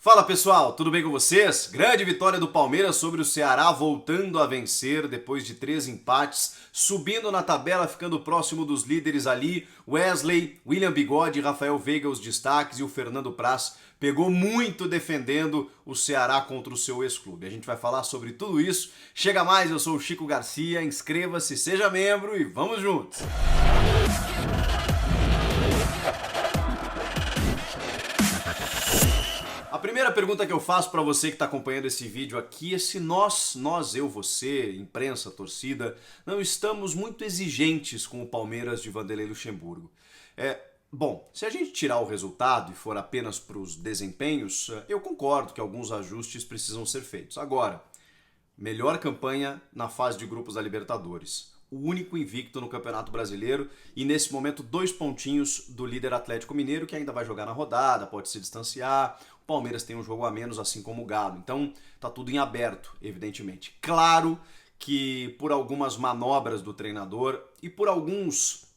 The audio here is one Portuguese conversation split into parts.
Fala pessoal, tudo bem com vocês? Grande vitória do Palmeiras sobre o Ceará, voltando a vencer depois de 3 empates, subindo na tabela, ficando próximo dos líderes ali. Wesley, William Bigode, Rafael Veiga os destaques e o Fernando Praz pegou muito defendendo o Ceará contra o seu ex-clube. A gente vai falar sobre tudo isso. Chega mais, eu sou o Chico Garcia, inscreva-se, seja membro e vamos juntos! A primeira pergunta que eu faço para você que está acompanhando esse vídeo aqui é se nós, eu, você, imprensa, torcida, não estamos muito exigentes com o Palmeiras de Vanderlei Luxemburgo. Bom, se a gente tirar o resultado e for apenas para os desempenhos, eu concordo que alguns ajustes precisam ser feitos. Agora, melhor campanha na fase de grupos da Libertadores. O único invicto no Campeonato Brasileiro e nesse momento 2 pontinhos do líder Atlético Mineiro, que ainda vai jogar na rodada, pode se distanciar. O Palmeiras tem um jogo a menos, assim como o Galo. Então tá tudo em aberto, evidentemente. Claro que por algumas manobras do treinador e por alguns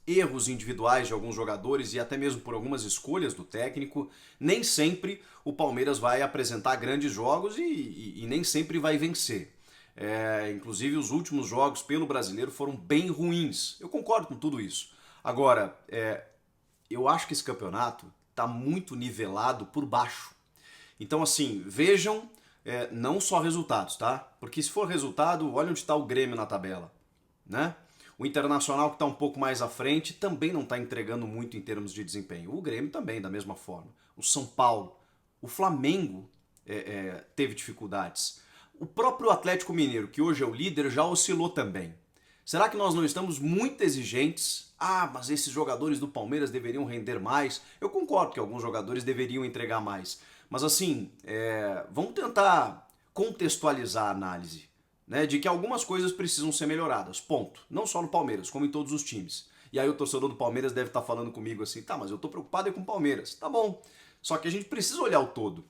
erros individuais de alguns jogadores e até mesmo por algumas escolhas do técnico, nem sempre o Palmeiras vai apresentar grandes jogos e nem sempre vai vencer. Inclusive os últimos jogos pelo Brasileiro foram bem ruins. Eu concordo com tudo isso. Agora, eu acho que esse campeonato está muito nivelado por baixo. Então assim, vejam não só resultados, tá? Porque se for resultado, olha onde está o Grêmio na tabela, né? O Internacional, que está um pouco mais à frente, também não está entregando muito em termos de desempenho. O Grêmio também, da mesma forma. O São Paulo, o Flamengo teve dificuldades. O próprio Atlético Mineiro, que hoje é o líder, já oscilou também. Será que nós não estamos muito exigentes? Ah, mas esses jogadores do Palmeiras deveriam render mais. Eu concordo que alguns jogadores deveriam entregar mais. Mas assim, vamos tentar contextualizar a análise, né, de que algumas coisas precisam ser melhoradas, ponto. Não só no Palmeiras, como em todos os times. E aí o torcedor do Palmeiras deve estar falando comigo assim, tá, mas eu tô preocupado com o Palmeiras. Tá bom, só que a gente precisa olhar o todo.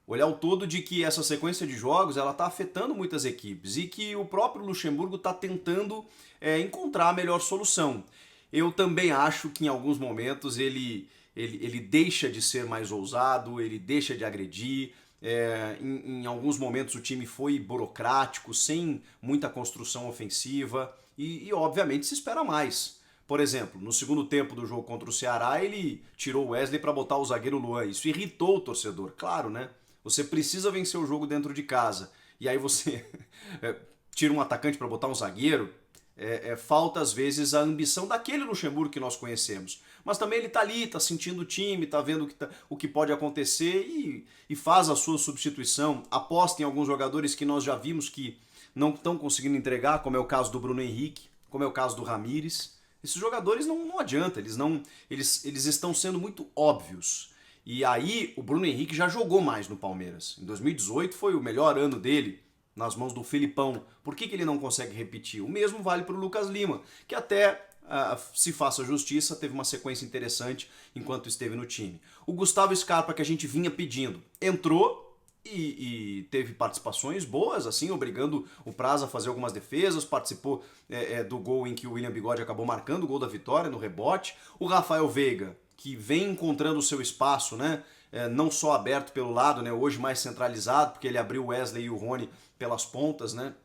Olhar o todo de que essa sequência de jogos ela está afetando muitas equipes e que o próprio Luxemburgo está tentando encontrar a melhor solução. Eu também acho que em alguns momentos ele deixa de ser mais ousado, ele deixa de agredir. Em alguns momentos o time foi burocrático, sem muita construção ofensiva e obviamente se espera mais. Por exemplo, no segundo tempo do jogo contra o Ceará, ele tirou o Wesley para botar o zagueiro Luan. Isso irritou o torcedor, claro, né? Você precisa vencer o jogo dentro de casa. E aí você tira um atacante para botar um zagueiro. Falta às vezes a ambição daquele Luxemburgo que nós conhecemos. Mas também ele tá ali, tá sentindo o time, tá vendo o que pode acontecer e faz a sua substituição. Aposta em alguns jogadores que nós já vimos que não estão conseguindo entregar, como é o caso do Bruno Henrique, como é o caso do Ramires. Esses jogadores não adianta, eles estão sendo muito óbvios. E aí o Bruno Henrique já jogou mais no Palmeiras. Em 2018 foi o melhor ano dele nas mãos do Filipão. Por que ele não consegue repetir? O mesmo vale para o Lucas Lima, que até, se faça justiça, teve uma sequência interessante enquanto esteve no time. O Gustavo Scarpa, que a gente vinha pedindo, entrou e teve participações boas, assim, obrigando o Praz a fazer algumas defesas, participou do gol em que o William Bigode acabou marcando o gol da vitória no rebote. O Rafael Veiga, que vem encontrando o seu espaço, né? Não só aberto pelo lado, né? Hoje mais centralizado, porque ele abriu o Wesley e o Rony pelas pontas, né?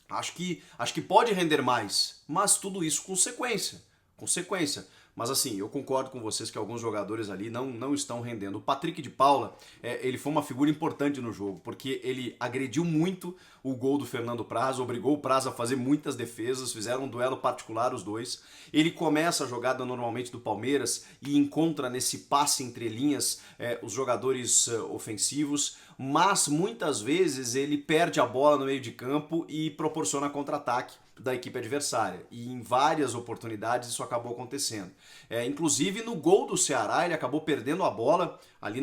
Acho que pode render mais, mas tudo isso com sequência. Mas assim, eu concordo com vocês que alguns jogadores ali não estão rendendo. O Patrick de Paula, ele foi uma figura importante no jogo, porque ele agrediu muito o gol do Fernando Praz, obrigou o Praz a fazer muitas defesas, fizeram um duelo particular os dois. Ele começa a jogada normalmente do Palmeiras e encontra nesse passe entre linhas os jogadores ofensivos, mas muitas vezes ele perde a bola no meio de campo e proporciona contra-ataque da equipe adversária. E em várias oportunidades isso acabou acontecendo. Inclusive no gol do Ceará ele acabou perdendo a bola ali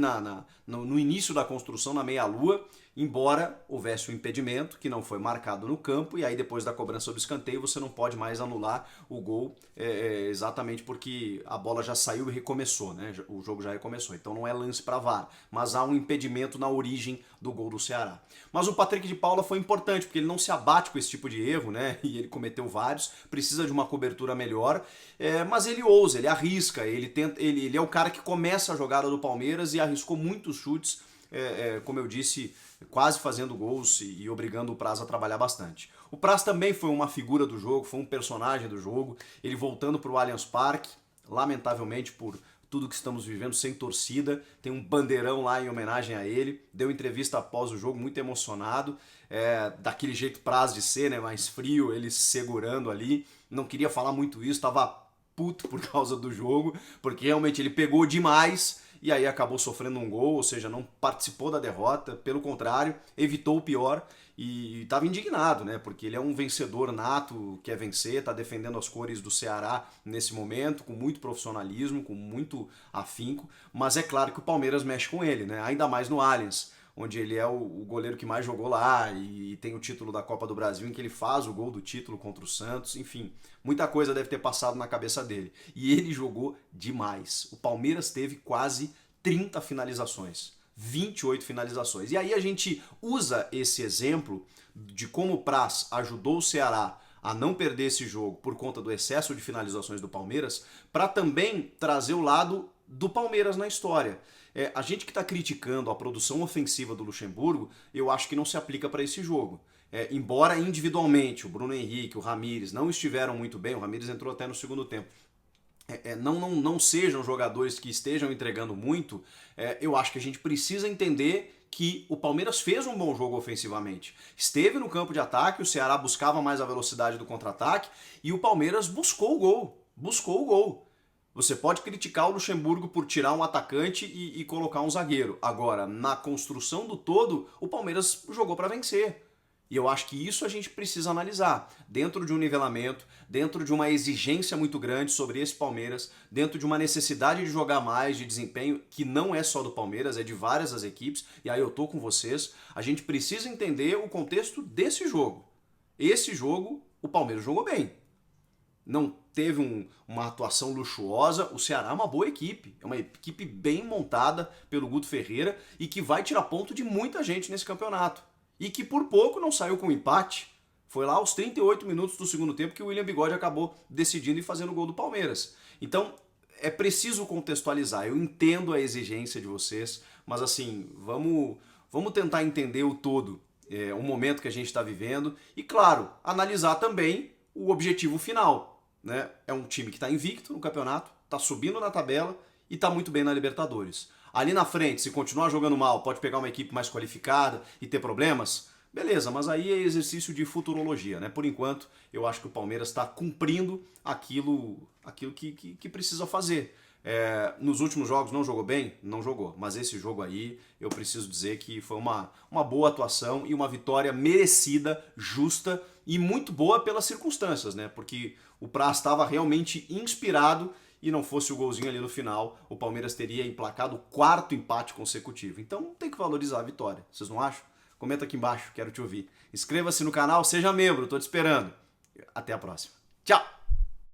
no início da construção, na meia-lua, embora houvesse um impedimento que não foi marcado no campo, e aí depois da cobrança do escanteio você não pode mais anular o gol, exatamente porque a bola já saiu e recomeçou, né? O jogo já recomeçou, então não é lance para VAR, mas há um impedimento na origem do gol do Ceará. Mas o Patrick de Paula foi importante, porque ele não se abate com esse tipo de erro, né? E ele cometeu vários, precisa de uma cobertura melhor, mas ele ousa, ele arrisca, ele é o cara que começa a jogada do Palmeiras e arriscou muitos chutes como eu disse, quase fazendo gols e obrigando o Praz a trabalhar bastante. O Praz também foi uma figura do jogo, foi um personagem do jogo, ele voltando para o Allianz Parque, lamentavelmente por tudo que estamos vivendo sem torcida, tem um bandeirão lá em homenagem a ele, deu entrevista após o jogo muito emocionado, daquele jeito Praz de ser, né, mais frio, ele se segurando ali, não queria falar muito isso, estava puto por causa do jogo, porque realmente ele pegou demais e aí acabou sofrendo um gol, ou seja, não participou da derrota, pelo contrário, evitou o pior e estava indignado, né? Porque ele é um vencedor nato, quer vencer, está defendendo as cores do Ceará nesse momento, com muito profissionalismo, com muito afinco, mas é claro que o Palmeiras mexe com ele, né? Ainda mais no Allianz, onde ele é o goleiro que mais jogou lá e tem o título da Copa do Brasil em que ele faz o gol do título contra o Santos, enfim, muita coisa deve ter passado na cabeça dele. E ele jogou demais. O Palmeiras teve quase 30 finalizações, 28 finalizações. E aí a gente usa esse exemplo de como o Praz ajudou o Ceará a não perder esse jogo por conta do excesso de finalizações do Palmeiras, para também trazer o lado do Palmeiras na história. A gente que está criticando a produção ofensiva do Luxemburgo, eu acho que não se aplica para esse jogo. Embora individualmente o Bruno Henrique, o Ramires não estiveram muito bem, o Ramires entrou até no segundo tempo, não sejam jogadores que estejam entregando muito, eu acho que a gente precisa entender que o Palmeiras fez um bom jogo ofensivamente. Esteve no campo de ataque, o Ceará buscava mais a velocidade do contra-ataque e o Palmeiras buscou o gol. Buscou o gol. Você pode criticar o Luxemburgo por tirar um atacante e colocar um zagueiro. Agora, na construção do todo, o Palmeiras jogou para vencer. E eu acho que isso a gente precisa analisar. Dentro de um nivelamento, dentro de uma exigência muito grande sobre esse Palmeiras, dentro de uma necessidade de jogar mais, de desempenho, que não é só do Palmeiras, é de várias as equipes, e aí eu tô com vocês, a gente precisa entender o contexto desse jogo. Esse jogo, o Palmeiras jogou bem. Não teve uma atuação luxuosa, o Ceará é uma boa equipe, é uma equipe bem montada pelo Guto Ferreira e que vai tirar ponto de muita gente nesse campeonato. E que por pouco não saiu com empate. Foi lá aos 38 minutos do segundo tempo que o William Bigode acabou decidindo e fazendo o gol do Palmeiras. Então, é preciso contextualizar. Eu entendo a exigência de vocês, mas assim, vamos tentar entender o todo, o momento que a gente está vivendo e, claro, analisar também o objetivo final. Né? É um time que está invicto no campeonato, está subindo na tabela e está muito bem na Libertadores. Ali na frente, se continuar jogando mal, pode pegar uma equipe mais qualificada e ter problemas? Beleza, mas aí é exercício de futurologia, né? Por enquanto, eu acho que o Palmeiras está cumprindo aquilo que precisa fazer. Nos últimos jogos não jogou bem? Não jogou. Mas esse jogo aí, eu preciso dizer que foi uma boa atuação e uma vitória merecida, justa e muito boa pelas circunstâncias, né? Porque o Praz estava realmente inspirado e não fosse o golzinho ali no final, o Palmeiras teria emplacado o 4º empate consecutivo. Então tem que valorizar a vitória. Vocês não acham? Comenta aqui embaixo, quero te ouvir. Inscreva-se no canal, seja membro, tô te esperando. Até a próxima. Tchau!